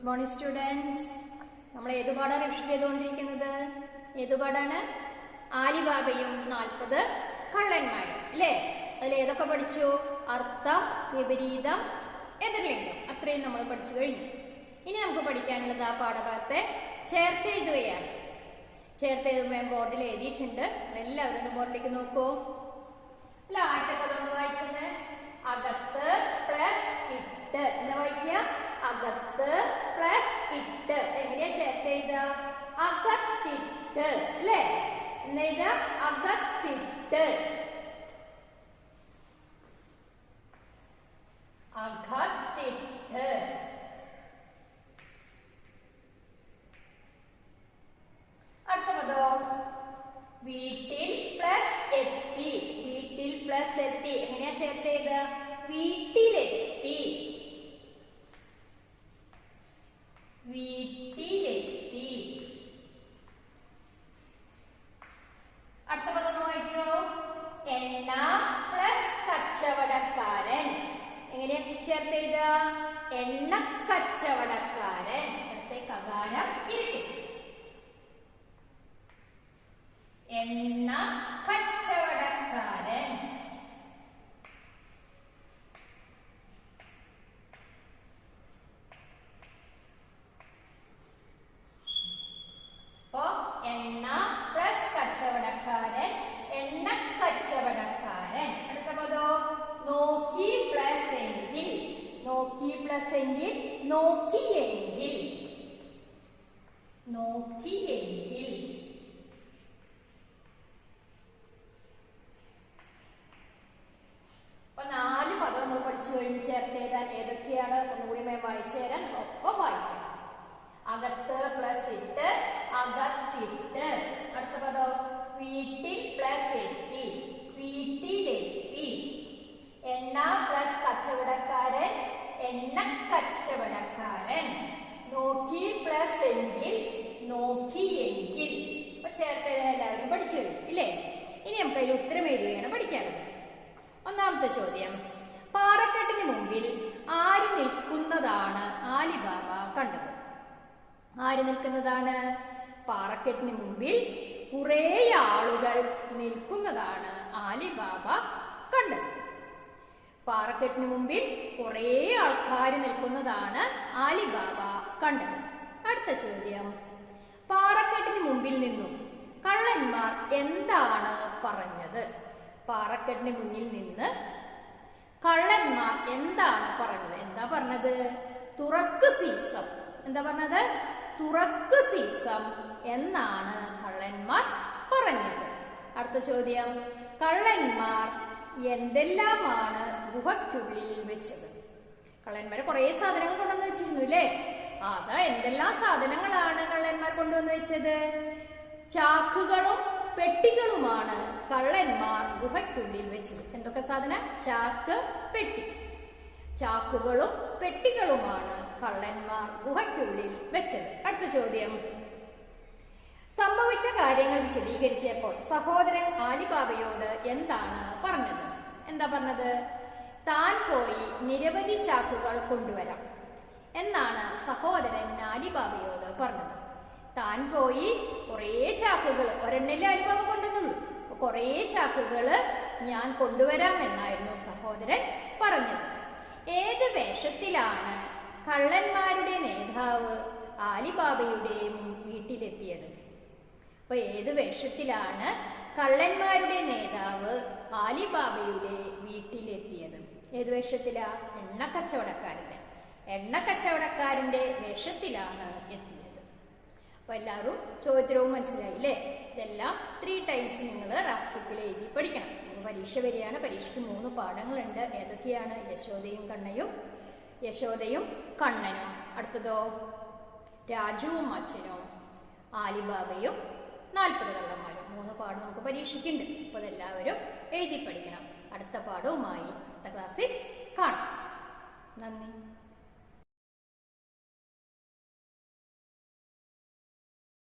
Good morning students. നമ്മൾ ഏത് പാഠമാണ് റിവിഷൻ ചെയ്തുകൊണ്ടിരിക്കുന്നത്? ഏത് പാഠാണ്? ആലിബാബയും 40 കള്ളന്മാരും അല്ലേ? അതിൽ ഏതൊക്കെ പഠിച്ചു? അർത്ഥം, വിപരീതം, എതിർലിംഗം, അത്രയും നമ്മൾ പഠിച്ചു കഴിഞ്ഞു. ഇനി നമുക്ക് പഠിക്കാനുള്ളത് ആ പാഠഭാഗത്തെ ചേർത്തെഴുതുകയാണ്. ചേർത്തെഴുതുമ്പോൾ ബോർഡിൽ എഴുതിയിട്ടുണ്ട്. എല്ലാവരും ഒന്ന് ബോർഡിലേക്ക് നോക്കൂ. അല്ല, ആദ്യത്തെ പദം ഒന്ന് വായിച്ചത് അകത്ത് പ്ലസ് ഇട്ട്. എന്താ വായിക്കുക? അകത്ത് പ്ലസ് ഇട്ട്. എങ്ങനെയാ ചേർത്തെഴുതുക? അകത്തിട്ട് അല്ലേ? എന്നെഴുതുക അകത്തിട്ട്. അകത്തിട്ട്. അടുത്ത പദോ വീട്ടിൽ പ്ലസ് എത്തി. വീട്ടിൽ പ്ലസ് എത്തി. എങ്ങനെയാ ചേർത്തെഴുതുക? വീട്ടിലെത്തി. വീട്ടിലെത്തി. അടുത്ത പദം നോക്കിയോ? എണ്ണ പ്ലസ് കച്ചവടക്കാരൻ. എങ്ങനെയാ ചേർത്തെഴുതുക? എണ്ണ കച്ചവടക്കാരൻ. അടുത്ത കകാരം ഇരട്ടി. എണ്ണ കച്ചവടക്കാരൻ. അപ്പോ എണ്ണ പ്ലസ് കച്ചവടക്കാരൻ, എണ്ണ കച്ചവടക്കാരൻ. അടുത്ത പദോ നോക്കി പ്ലസ് എങ്കിൽ. നോക്കി പ്ലസ് എങ്കിൽ നോക്കിയെങ്കിൽ. നോക്കിയെങ്കിൽ. അപ്പൊ 4 പദം നമ്മൾ പഠിച്ചു കഴിഞ്ഞ് ചേർത്തെഴുതാൻ ഏതൊക്കെയാണ് ഒന്നുകൂടി വായിച്ചു തരാൻ ഒപ്പം വായിക്കാം. അകത്ത് പ്ലസ് ഇട്ട്, അകത്തിട്ട്. അടുത്ത പദം വീട്ടിൽ പ്ലസ് എത്തി, വീട്ടിലെത്തി. എണ്ണ പ്ലസ് കച്ചവടക്കാരൻ, എണ്ണ കച്ചവടക്കാരൻ. നോക്കി പ്ലസ് എങ്കിൽ, നോക്കിയെങ്കിൽ. അപ്പൊ ചേർത്തെഴുതാൻ എല്ലാവരും പഠിച്ചു കഴിഞ്ഞു ഇല്ലേ? ഇനി നമുക്ക് അതിൽ ഉത്തരം എഴുതുകയാണ് പഠിക്കാനുള്ളത്. ഒന്നാമത്തെ ചോദ്യം, പാറക്കെട്ടിന് മുമ്പിൽ ആര് നിൽക്കുന്നതാണ് ആലിബാബ കണ്ടത്? ആര് നിൽക്കുന്നതാണ്? പാറക്കെട്ടിന് മുമ്പിൽ കുറെ ആളുകൾ നിൽക്കുന്നതാണ് ആലിബാബ കണ്ടത്. പാറക്കെട്ടിന് മുമ്പിൽ കുറെ ആൾക്കാർ നിൽക്കുന്നതാണ് ആലിബാബ കണ്ടത്. അടുത്ത ചോദ്യം, പാറക്കെട്ടിന് മുമ്പിൽ നിന്നും കള്ളന്മാർ എന്താണ് പറഞ്ഞത്? പാറക്കെട്ടിന് മുന്നിൽ നിന്ന് കള്ളന്മാർ എന്താണ് പറഞ്ഞത്? എന്താ പറഞ്ഞത്? തുറക്ക് സീസം. എന്താ പറഞ്ഞത്? തുറക്ക് സീസം എന്നാണ് കള്ളന്മാർ പറഞ്ഞത്. അടുത്ത ചോദ്യം, കള്ളന്മാർ എന്തെല്ലാമാണ് ഗുഹയ്ക്കുള്ളിൽ വെച്ചത്? കള്ളന്മാർ കുറെ സാധനങ്ങൾ കൊണ്ടുവന്ന് വെച്ചിരുന്നു അല്ലേ? അത് എന്തെല്ലാം സാധനങ്ങളാണ് കള്ളന്മാർ കൊണ്ടുവന്ന് വെച്ചത്? ചാക്കുകളും പെട്ടികളുമാണ് കള്ളന്മാർ ഗുഹയ്ക്കുള്ളിൽ വെച്ചത്. എന്തൊക്കെ സാധനം? ചാക്ക്, പെട്ടി. ചാക്കുകളും പെട്ടികളുമാണ് കള്ളന്മാർ ഗുഹയ്ക്കുള്ളിൽ വെച്ചത്. അടുത്ത ചോദ്യം, സംഭവിച്ച കാര്യങ്ങൾ വിശദീകരിച്ചപ്പോൾ സഹോദരൻ ആലിബാബയോട് എന്താണ് പറഞ്ഞത്? എന്താ പറഞ്ഞത്? താൻ പോയി നിരവധി ചാക്കുകൾ കൊണ്ടുവരാം എന്നാണ് സഹോദരൻ ആലിബാബയോട് പറഞ്ഞത്. താൻ പോയി കുറേ ചാക്കുകൾ, ഒരെണ്ണല്ലേ ആലിബാബ കൊണ്ടുവന്നുള്ളൂ, കുറേ ചാക്കുകൾ ഞാൻ കൊണ്ടുവരാം എന്നായിരുന്നു സഹോദരൻ പറഞ്ഞത്. ഏത് വേഷത്തിലാണ് കള്ളന്മാരുടെ നേതാവ് ആലിബാബയുടെ വീട്ടിലെത്തിയത്? അപ്പൊ ഏത് വേഷത്തിലാണ് കള്ളന്മാരുടെ നേതാവ് ആലിബാബയുടെ വീട്ടിലെത്തിയത്? ഏത് വേഷത്തിലാ? എണ്ണ കച്ചവടക്കാരൻ്റെ. എണ്ണ കച്ചവടക്കാരൻ്റെ വേഷത്തിലാണ് എത്തിയത്. അപ്പൊ എല്ലാവരും ചോദ്യവും മനസ്സിലായില്ലേ? ഇതെല്ലാം 3 ടൈംസ് നിങ്ങൾ റഫ് ബുക്കിൽ എഴുതി പഠിക്കണം. പരീക്ഷ വരികയാണ്. പരീക്ഷയ്ക്ക് 3 പാഠങ്ങളുണ്ട്. ഏതൊക്കെയാണ്? യശോദയും കണ്ണയും, യശോദയും കണ്ണനും. അടുത്തതോ രാജുവും അച്ഛനും, ആലിബാബയും 40 കള്ളന്മാരും. 3 പാഠം നമുക്ക് പരീക്ഷയ്ക്കുണ്ട്. അപ്പോൾ അതെല്ലാവരും എഴുതി പഠിക്കണം. അടുത്ത പാഠവുമായി അടുത്ത ക്ലാസ്സിൽ കാണാം. നന്ദി.